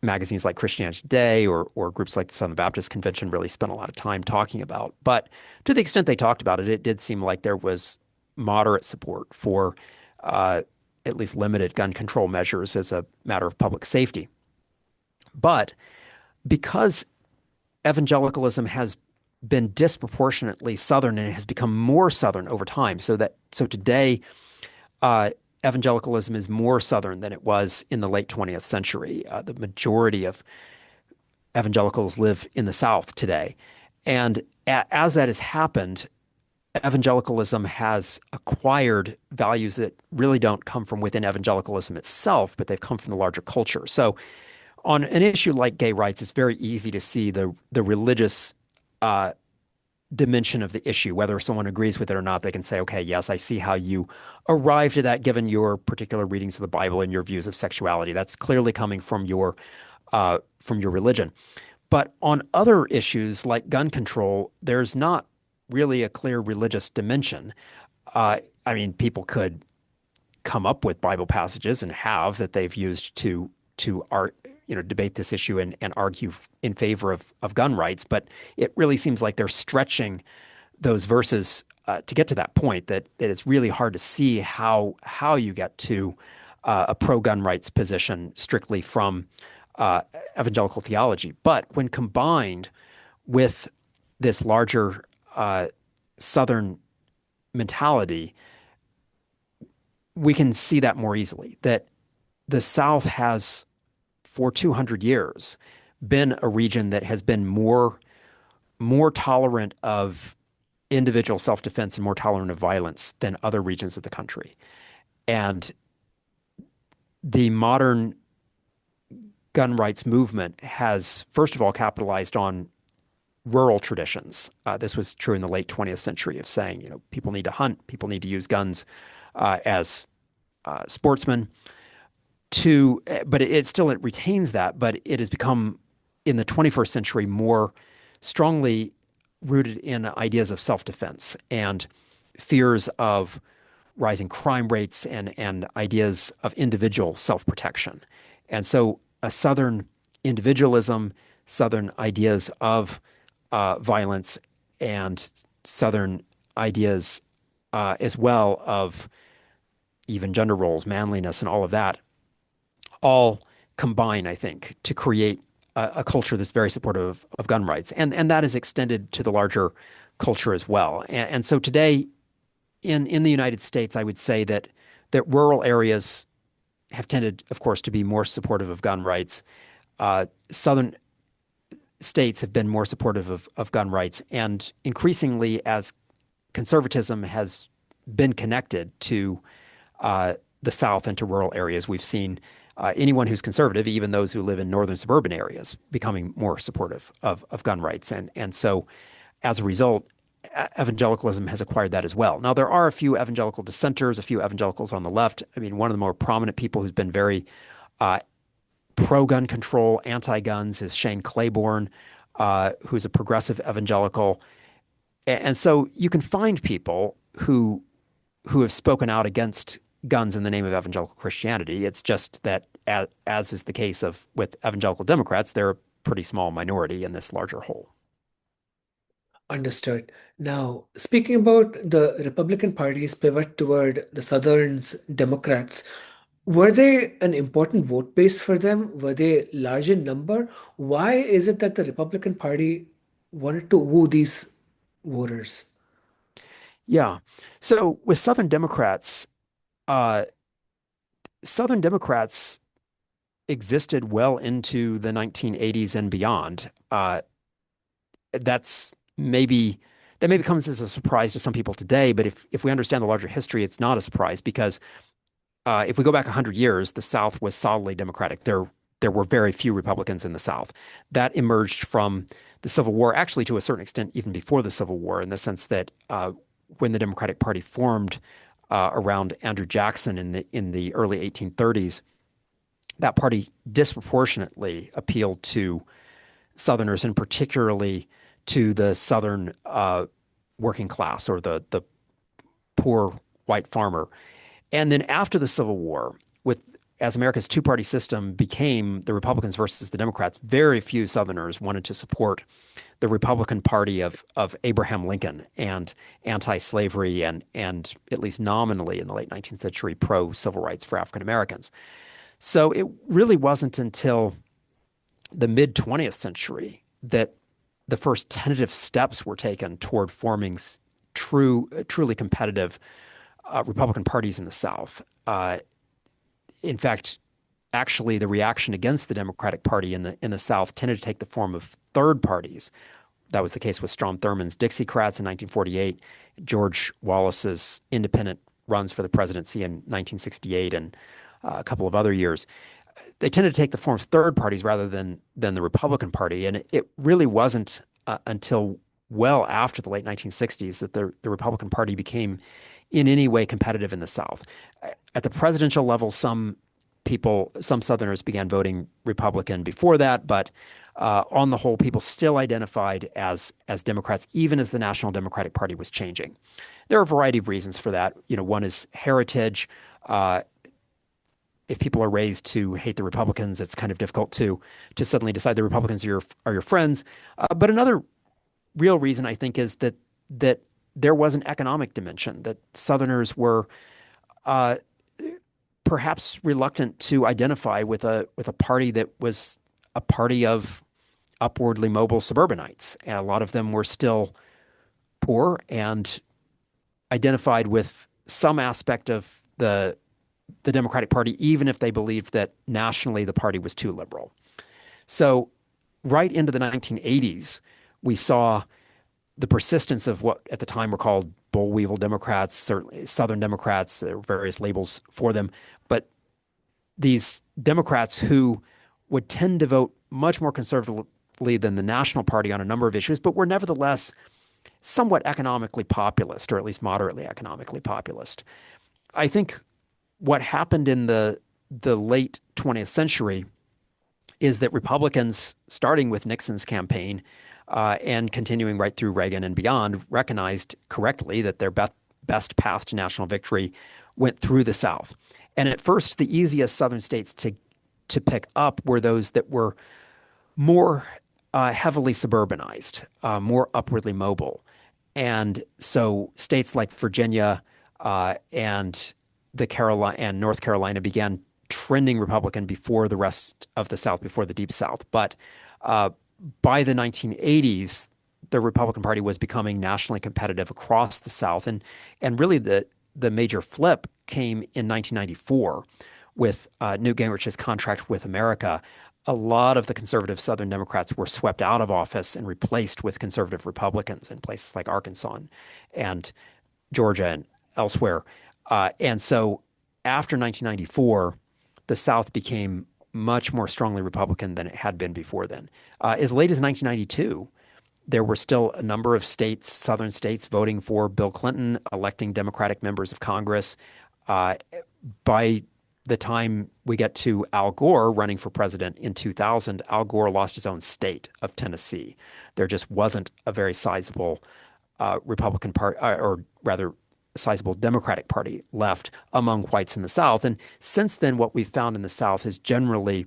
magazines like Christianity Today or groups like the Southern Baptist Convention really spent a lot of time talking about. But to the extent they talked about it, it did seem like there was moderate support for uh, at least limited gun control measures as a matter of public safety. But because evangelicalism has been disproportionately Southern and it has become more Southern over time, so today uh, evangelicalism is more Southern than it was in the late 20th century. The majority of evangelicals live in the South today. And as that has happened, evangelicalism has acquired values that really don't come from within evangelicalism itself, but they've come from the larger culture. So on an issue like gay rights, it's very easy to see the religious uh, dimension of the issue. Whether someone agrees with it or not, they can say, okay, yes, I see how you arrived at that given your particular readings of the Bible and your views of sexuality. That's clearly coming from your religion. But on other issues like gun control, there's not really a clear religious dimension. I mean, people could come up with Bible passages and have that they've used to debate this issue and argue in favor of gun rights, but it really seems like they're stretching those verses to get to that point that it's really hard to see how you get to a pro-gun rights position strictly from evangelical theology. But when combined with this larger Southern mentality, we can see that more easily. That the South has, for 200 years, been a region that has been more tolerant of individual self-defense and more tolerant of violence than other regions of the country. And the modern gun rights movement has, first of all, capitalized on rural traditions. This was true in the late 20th century of saying, people need to hunt, people need to use guns as sportsmen. But it retains that, but it has become in the 21st century more strongly rooted in ideas of self-defense and fears of rising crime rates and ideas of individual self-protection. And so a Southern individualism, Southern ideas of violence, and Southern ideas as well of even gender roles, manliness, and all of that all combine, I think, to create a culture that's very supportive of gun rights. And that is extended to the larger culture as well. And so today in the United States, I would say that rural areas have tended, of course, to be more supportive of gun rights. Southern states have been more supportive of gun rights. And increasingly, as conservatism has been connected to the South and to rural areas, we've seen anyone who's conservative, even those who live in northern suburban areas, becoming more supportive of gun rights. And so as a result, evangelicalism has acquired that as well. Now, there are a few evangelical dissenters, a few evangelicals on the left. I mean, one of the more prominent people who's been very uh, pro-gun control, anti-guns is Shane Claiborne, who's a progressive evangelical. And so you can find people who have spoken out against guns in the name of evangelical Christianity. It's just that, as is the case of with evangelical Democrats, they're a pretty small minority in this larger whole. Understood. Now, speaking about the Republican Party's pivot toward the Southern's Democrats, were they an important vote base for them? Were they large in number? Why is it that the Republican Party wanted to woo these voters? Yeah. So with uh, Southern Democrats existed well into the 1980s and beyond. That's maybe that maybe comes as a surprise to some people today, but if we understand the larger history, it's not a surprise because if we go back 100 years, the South was solidly Democratic. There were very few Republicans in the South. That emerged from the Civil War, actually to a certain extent, even before the Civil War, in the sense that when the Democratic Party formed around Andrew Jackson in the early 1830s, that party disproportionately appealed to Southerners and particularly to the Southern working class or the poor white farmer. And then after the Civil War, with as America's two-party system became the Republicans versus the Democrats, very few Southerners wanted to support the Republican Party of Abraham Lincoln and anti-slavery and at least nominally in the late 19th century pro-civil rights for African Americans. So it really wasn't until the mid 20th century that the first tentative steps were taken toward forming truly competitive Republican parties in the South. In fact, actually, the reaction against the Democratic Party in the South tended to take the form of third parties. That was the case with Strom Thurmond's Dixiecrats in 1948, George Wallace's independent runs for the presidency in 1968, and a couple of other years. They tended to take the form of third parties rather than the Republican Party, and it really wasn't until well after the late 1960s that the Republican Party became in any way competitive in the South. At the presidential level, some Southerners began voting Republican before that, but on the whole, people still identified as Democrats, even as the National Democratic Party was changing. There are a variety of reasons for that. You know, one is heritage. If people are raised to hate the Republicans, it's kind of difficult to suddenly decide the Republicans are your friends. But another real reason I think is that there was an economic dimension that Southerners were uh, perhaps reluctant to identify with a party that was a party of upwardly mobile suburbanites. And a lot of them were still poor and identified with some aspect of the Democratic Party, even if they believed that nationally the party was too liberal. So right into the 1980s, we saw the persistence of what at the time were called boll weevil Democrats, certainly Southern Democrats. There were various labels for them, but these Democrats who would tend to vote much more conservatively than the National Party on a number of issues, but were nevertheless somewhat economically populist, or at least moderately economically populist. I think what happened in the late 20th century is that Republicans, starting with Nixon's campaign and continuing right through Reagan and beyond, recognized correctly that their best path to national victory went through the South. And at first, the easiest Southern states to pick up were those that were more heavily suburbanized, more upwardly mobile. And so states like Virginia and North Carolina began trending Republican before the rest of the South, before the Deep South. But uh, by the 1980s, the Republican Party was becoming nationally competitive across the South, and really the major flip came in 1994 with Newt Gingrich's contract with America. A lot of the conservative Southern Democrats were swept out of office and replaced with conservative Republicans in places like Arkansas and Georgia and elsewhere. And so after 1994, the South became much more strongly Republican than it had been before then. As late as 1992, there were still a number of states, Southern states, voting for Bill Clinton, electing Democratic members of Congress. Uh, by the time we get to Al Gore running for president in 2000, Al Gore lost his own state of Tennessee. There just wasn't a very sizable Republican party, or rather, sizable Democratic Party left among whites in the South. And since then, what we've found in the South is generally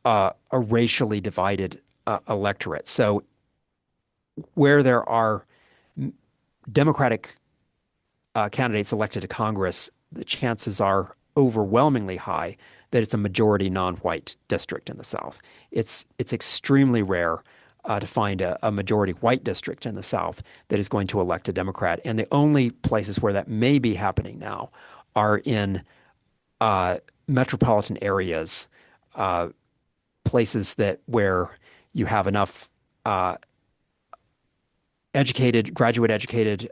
a racially divided electorate. So where there are Democratic candidates elected to Congress, the chances are overwhelmingly high that it's a majority non-white district in the South. It's extremely rare to find a majority white district in the South that is going to elect a Democrat. And the only places where that may be happening now are in metropolitan areas, places where you have enough graduate educated,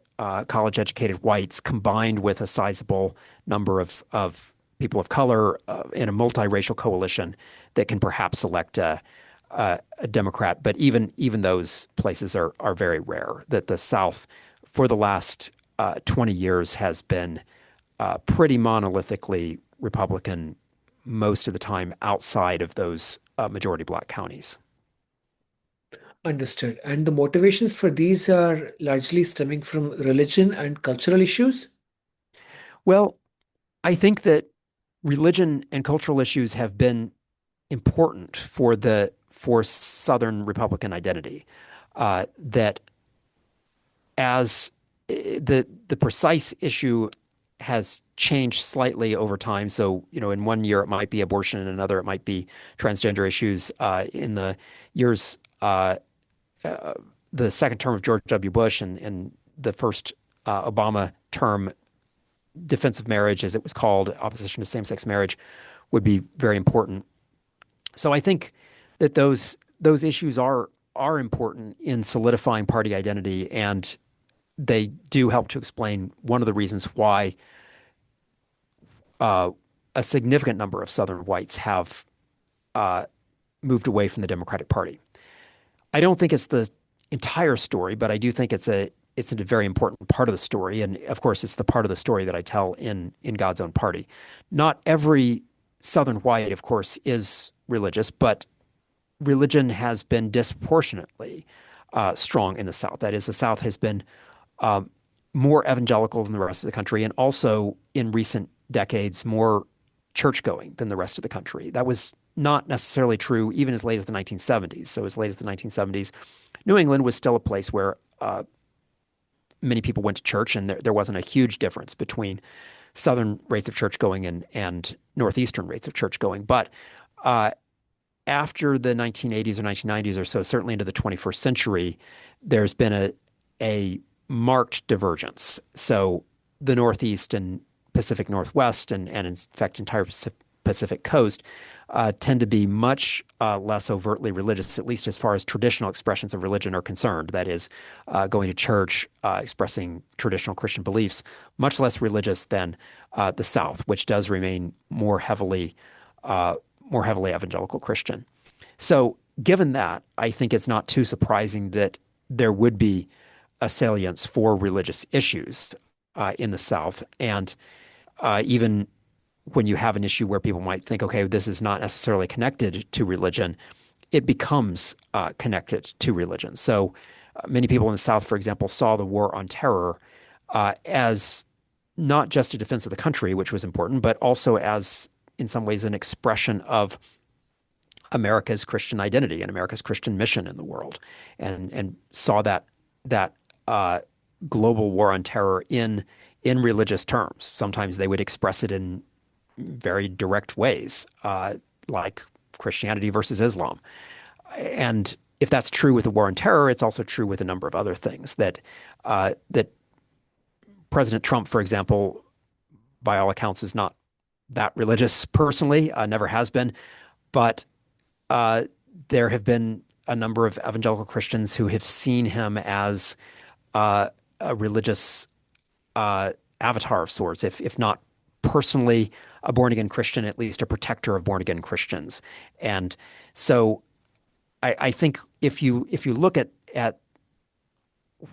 college educated whites combined with a sizable number of people of color in a multiracial coalition that can perhaps elect a Democrat. But even those places are very rare. That the South, for the last 20 years, has been pretty monolithically Republican most of the time outside of those majority black counties. Understood. And the motivations for these are largely stemming from religion and cultural issues? Well, I think that religion and cultural issues have been important for Southern Republican identity. That as the precise issue has changed slightly over time. So, in one year it might be abortion, in another it might be transgender issues. In the years, the second term of George W. Bush and the first Obama term, defense of marriage, as it was called, opposition to same-sex marriage, would be very important. So I think that those issues are important in solidifying party identity, and they do help to explain one of the reasons why a significant number of Southern whites have moved away from the Democratic Party. I don't think it's the entire story, but I do think it's a very important part of the story. And of course, it's the part of the story that I tell in God's Own Party. Not every Southern white, of course, is religious, but religion has been disproportionately strong in the South. That is, the South has been more evangelical than the rest of the country, and also in recent decades, more church-going than the rest of the country. That was not necessarily true even as late as the 1970s. So as late as the 1970s, New England was still a place where many people went to church, and there wasn't a huge difference between Southern rates of church-going and Northeastern rates of church-going. But after the 1980s or 1990s or so, certainly into the 21st century, there's been a marked divergence. So the Northeast and Pacific Northwest and in fact entire Pacific coast tend to be much less overtly religious, at least as far as traditional expressions of religion are concerned. That is, going to church, expressing traditional Christian beliefs, much less religious than the South, which does remain more heavily evangelical Christian. So, given that, I think it's not too surprising that there would be a salience for religious issues in the South, and even when you have an issue where people might think, okay, this is not necessarily connected to religion, it becomes connected to religion. So many people in the South, for example, saw the war on terror as not just a defense of the country, which was important, but also as, in some ways, an expression of America's Christian identity and America's Christian mission in the world, and saw that uh, global war on terror in religious terms. Sometimes they would express it in very direct ways, like Christianity versus Islam. And if that's true with the war on terror, it's also true with a number of other things that President Trump, for example, by all accounts, is not that religious personally, never has been. But uh, there have been a number of evangelical Christians who have seen him as a religious uh, avatar of sorts, if not personally a born again Christian, at least a protector of born again Christians. And so I think if you look at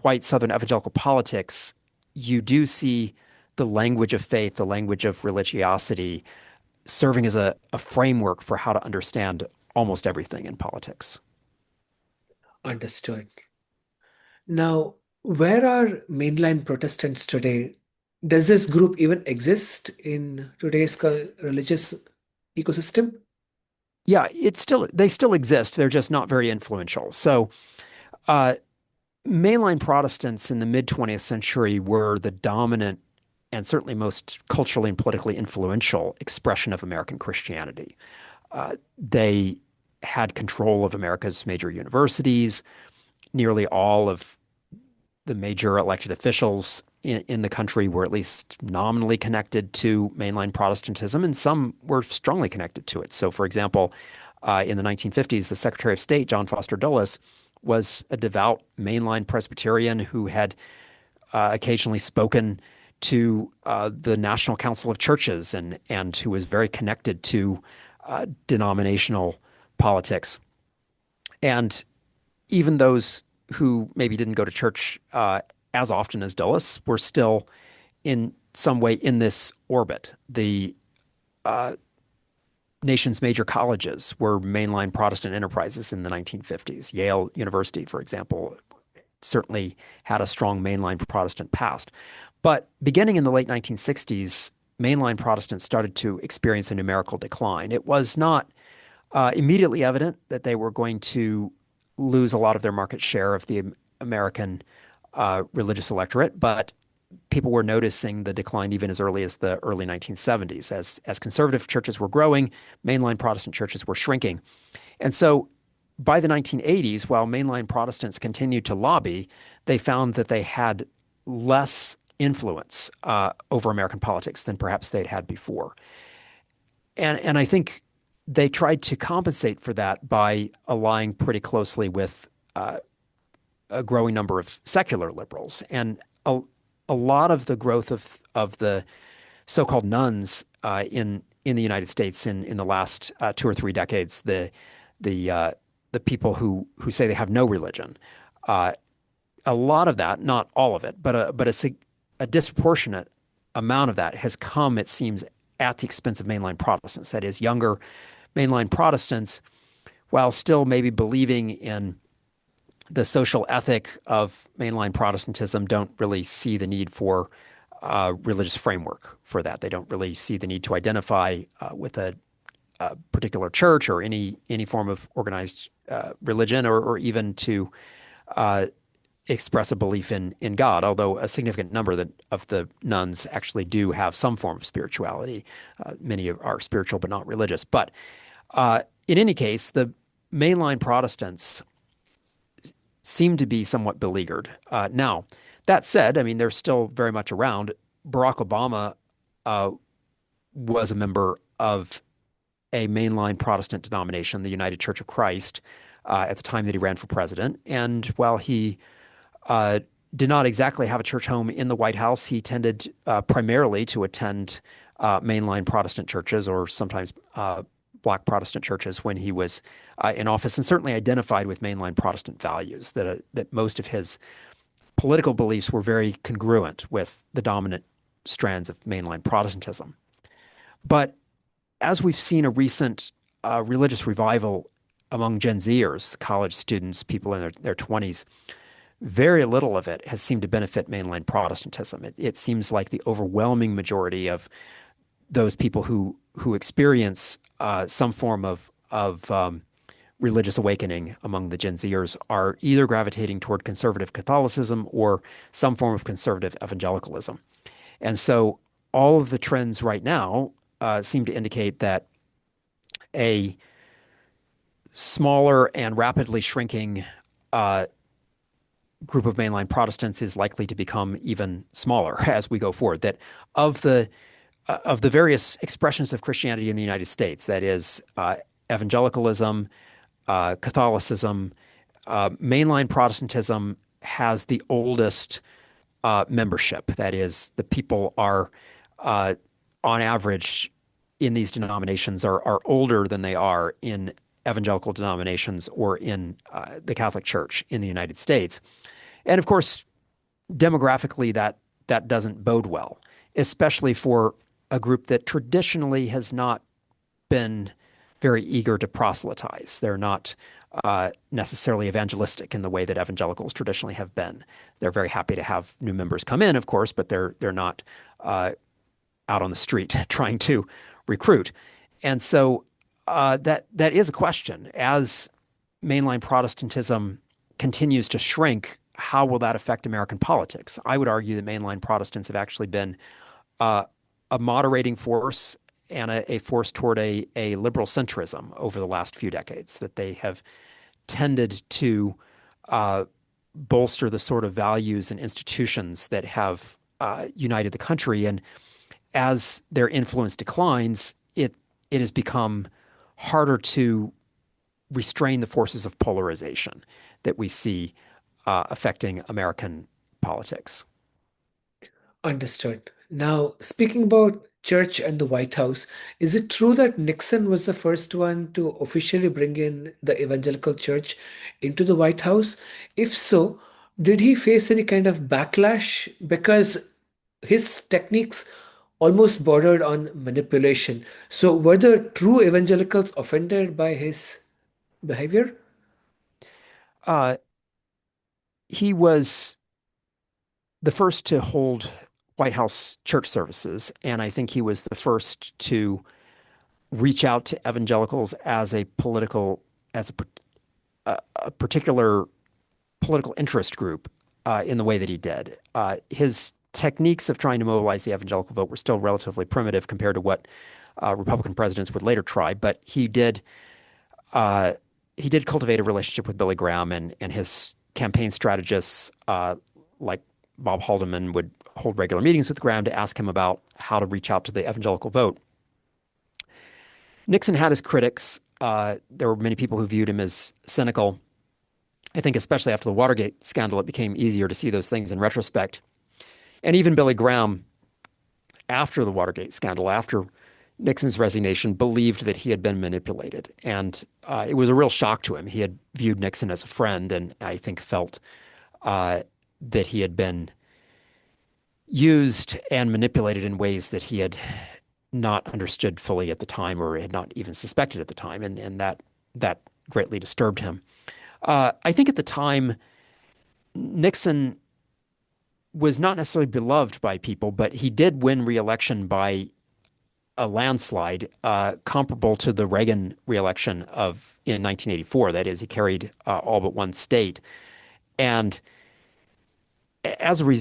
white Southern evangelical politics, you do see the language of faith, the language of religiosity, serving as a framework for how to understand almost everything in politics. Understood. Now, where are mainline Protestants today? Does this group even exist in today's religious ecosystem? Yeah, they still exist. They're just not very influential. So, uh, mainline Protestants in the mid 20th century were the dominant and certainly most culturally and politically influential expression of American Christianity. They had control of America's major universities. Nearly all of the major elected officials in the country were at least nominally connected to mainline Protestantism, and some were strongly connected to it. So, for example, in the 1950s, the Secretary of State, John Foster Dulles, was a devout mainline Presbyterian who had occasionally spoken to the National Council of Churches and who was very connected to denominational politics. And even those who maybe didn't go to church as often as Dulles were still in some way in this orbit. The nation's major colleges were mainline Protestant enterprises in the 1950s. Yale University, for example, certainly had a strong mainline Protestant past. But beginning in the late 1960s, mainline Protestants started to experience a numerical decline. It was not immediately evident that they were going to lose a lot of their market share of the American religious electorate, but people were noticing the decline even as early as the early 1970s. As conservative churches were growing, mainline Protestant churches were shrinking. And so by the 1980s, while mainline Protestants continued to lobby, they found that they had less influence over American politics than perhaps they'd had before. And I think they tried to compensate for that by allying pretty closely with a growing number of secular liberals. And a lot of the growth of the so-called nuns in the United States in the last 2 or 3 decades, the people who say they have no religion, a lot of that, not all of it, but a disproportionate amount of that has come, it seems, at the expense of mainline Protestants. That is, younger mainline Protestants, while still maybe believing in the social ethic of mainline Protestantism, don't really see the need for a religious framework for that. They don't really see the need to identify with a particular church or any form of organized religion, or even to express a belief in God, although a significant number of the nuns actually do have some form of spirituality. Many are spiritual but not religious. But in any case, the mainline Protestants seem to be somewhat beleaguered. Now, that said, I mean, they're still very much around. Barack Obama uh, was a member of a mainline Protestant denomination, the United Church of Christ, at the time that he ran for president. And while he uh, did not exactly have a church home in the White House, he tended primarily to attend mainline Protestant churches, or sometimes Black Protestant churches, when he was in office, and certainly identified with mainline Protestant values. That most of his political beliefs were very congruent with the dominant strands of mainline Protestantism. But as we've seen a recent religious revival among Gen Zers, college students, people in their 20s, very little of it has seemed to benefit mainline Protestantism. It seems like the overwhelming majority of those people who experience some form of religious awakening among the Gen Zers are either gravitating toward conservative Catholicism or some form of conservative evangelicalism. And so all of the trends right now seem to indicate that a smaller and rapidly shrinking uh, group of mainline Protestants is likely to become even smaller as we go forward. That of the various expressions of Christianity in the United States, that is evangelicalism, Catholicism, mainline Protestantism has the oldest membership. That is, the people are, on average, in these denominations are older than they are in evangelical denominations or in the Catholic Church in the United States. And of course, demographically, that doesn't bode well, especially for a group that traditionally has not been very eager to proselytize. They're not necessarily evangelistic in the way that evangelicals traditionally have been. They're very happy to have new members come in, of course, but they're not out on the street trying to recruit. And so that is a question. As mainline Protestantism continues to shrink, how will that affect American politics? I would argue that mainline Protestants have actually been uh, a moderating force and a force toward a liberal centrism over the last few decades, that they have tended to uh, bolster the sort of values and institutions that have united the country. And as their influence declines, it has become harder to restrain the forces of polarization that we see affecting American politics. Understood. Now, speaking about church and the White House, is it true that Nixon was the first one to officially bring in the evangelical church into the White House? If so, did he face any kind of backlash? Because his techniques almost bordered on manipulation. So, were the true evangelicals offended by his behavior? Uh, he was the first to hold White House church services, and I think he was the first to reach out to evangelicals as a particular political interest group in the way that he did. His techniques of trying to mobilize the evangelical vote were still relatively primitive compared to what Republican presidents would later try, but uh, he did cultivate a relationship with Billy Graham, and his campaign strategists like Bob Haldeman would hold regular meetings with Graham to ask him about how to reach out to the evangelical vote. Nixon had his critics. There were many people who viewed him as cynical. I think especially after the Watergate scandal, it became easier to see those things in retrospect. And even Billy Graham, after the Watergate scandal, after Nixon's resignation, believed that he had been manipulated. And it was a real shock to him. He had viewed Nixon as a friend and I think felt that he had been used and manipulated in ways that he had not understood fully at the time or had not even suspected at the time. And that greatly disturbed him. I think at the time, Nixon was not necessarily beloved by people, but he did win re-election by a landslide comparable to the Reagan re-election of in 1984. That is, he carried all but one state. And as a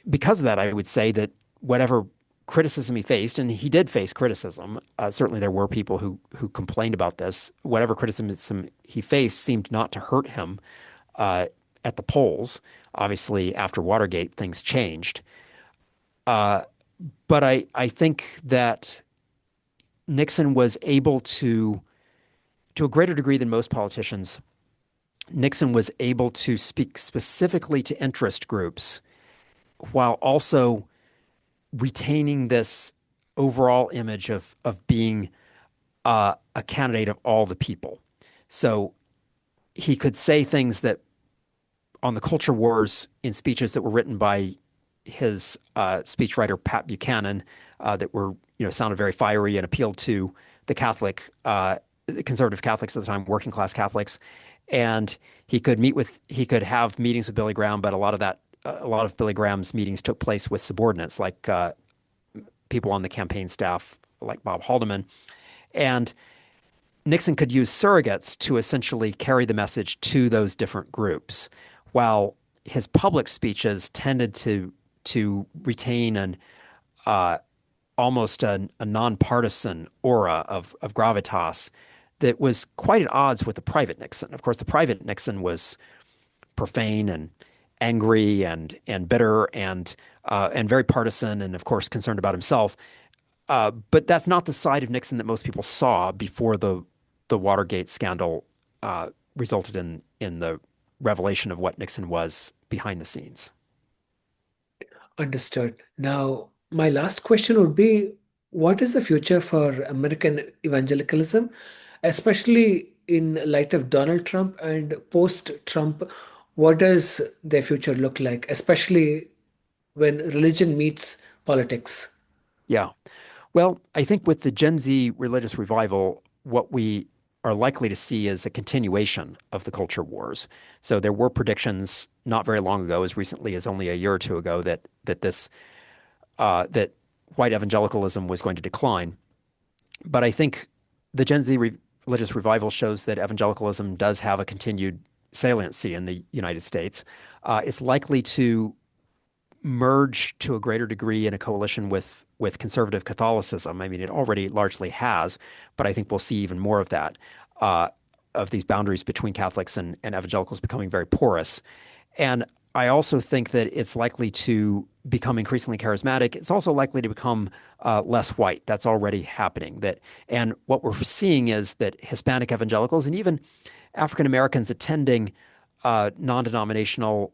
because of that, I would say that whatever criticism he faced, and he did face criticism, certainly there were people who complained about this. Whatever criticism he faced seemed not to hurt him at the polls. Obviously, after Watergate, things changed. Uh, but I think that Nixon was able to a greater degree than most politicians, Nixon was able to speak specifically to interest groups while also retaining this overall image of being a candidate of all the people. So he could say things that on the culture wars in speeches that were written by his speechwriter Pat Buchanan that were sounded very fiery and appealed to the Catholic conservative Catholics at the time, working class Catholics, and he could have meetings with Billy Graham, but a lot of Billy Graham's meetings took place with subordinates, like people on the campaign staff, like Bob Haldeman, and Nixon could use surrogates to essentially carry the message to those different groups, while his public speeches tended to retain an almost a nonpartisan aura of gravitas that was quite at odds with the private Nixon. Of course, the private Nixon was profane and angry and bitter and very partisan, and of course concerned about himself. But that's not the side of Nixon that most people saw before the Watergate scandal resulted in the revelation of what Nixon was behind the scenes. Understood. Now, my last question would be, what is the future for American evangelicalism, especially in light of Donald Trump and post-Trump? What does their future look like, especially when religion meets politics? Yeah. Well, I think with the Gen Z religious revival, what we are likely to see is a continuation of the culture wars. So there were predictions not very long ago, as recently as only a year or two ago, that white evangelicalism was going to decline. But I think the religious revival shows that evangelicalism does have a continued saliency in the United States. It's likely to merge to a greater degree in a coalition with conservative Catholicism. I mean, it already largely has, but I think we'll see even more of that, of these boundaries between Catholics and evangelicals becoming very porous. And I also think that it's likely to become increasingly charismatic. It's also likely to become less white. That's already happening. And what we're seeing is that Hispanic evangelicals and even African Americans attending non-denominational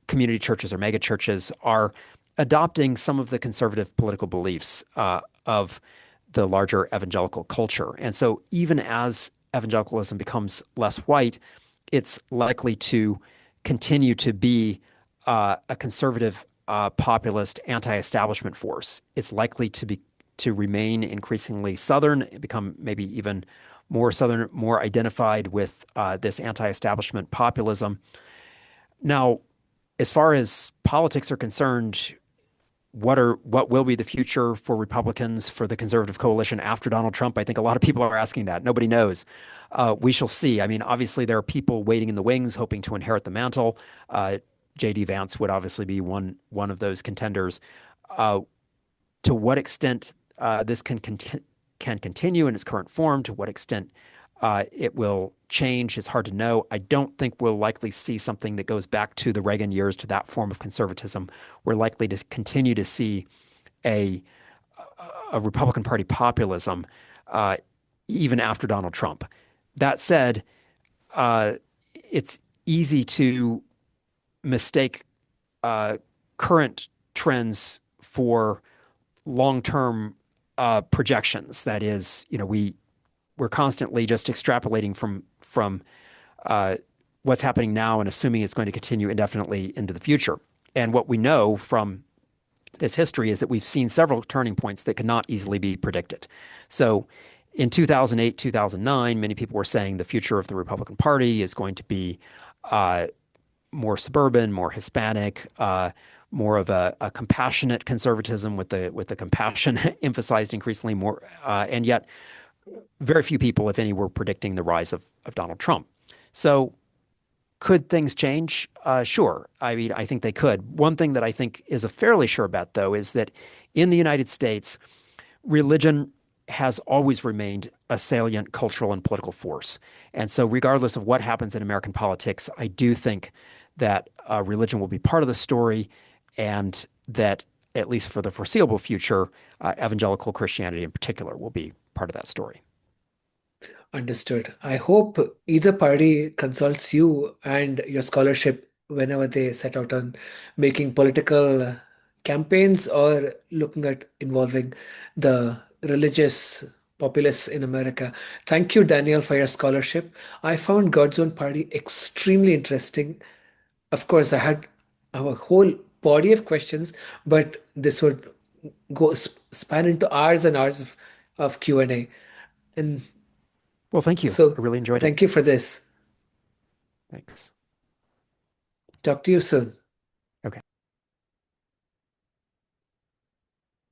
community churches or mega churches are adopting some of the conservative political beliefs of the larger evangelical culture. And so even as evangelicalism becomes less white, it's likely to continue to be a conservative, populist, anti-establishment force. It's likely to remain increasingly Southern, become maybe even more Southern, more identified with this anti-establishment populism. Now, as far as politics are concerned, what will be the future for Republicans, for the conservative coalition after Donald Trump? I think a lot of people are asking that. Nobody knows. We shall see. I mean, obviously there are people waiting in the wings, hoping to inherit the mantle. J.D. Vance would obviously be one of those contenders. Uh, to what extent this can continue in its current form, to what extent it will change, is hard to know. I don't think we'll likely see something that goes back to the Reagan years, to that form of conservatism. We're likely to continue to see a, a Republican Party populism even after Donald Trump. That said, it's easy to mistake current trends for long-term projections. That is, we're constantly just extrapolating from what's happening now and assuming it's going to continue indefinitely into the future. And what we know from this history is that we've seen several turning points that cannot easily be predicted. So in 2008, 2009, many people were saying the future of the Republican Party is going to be more suburban, more Hispanic, more of a compassionate conservatism with the compassion emphasized increasingly more. And yet very few people, if any, were predicting the rise of Donald Trump. So could things change? Sure. I mean, I think they could. One thing that I think is a fairly sure bet, though, is that in the United States, religion has always remained a salient cultural and political force. And so regardless of what happens in American politics, I do think that religion will be part of the story, and that, at least for the foreseeable future, evangelical Christianity in particular will be part of that story. Understood. I hope either party consults you and your scholarship whenever they set out on making political campaigns or looking at involving the religious populace in America. Thank you, Daniel, for your scholarship. I found God's Own Party extremely interesting. Of course, I had a whole body of questions, but this would span into hours and hours of Q&A. And Well, thank you. So I really enjoyed it. thank you for this. Thanks. Talk to you soon.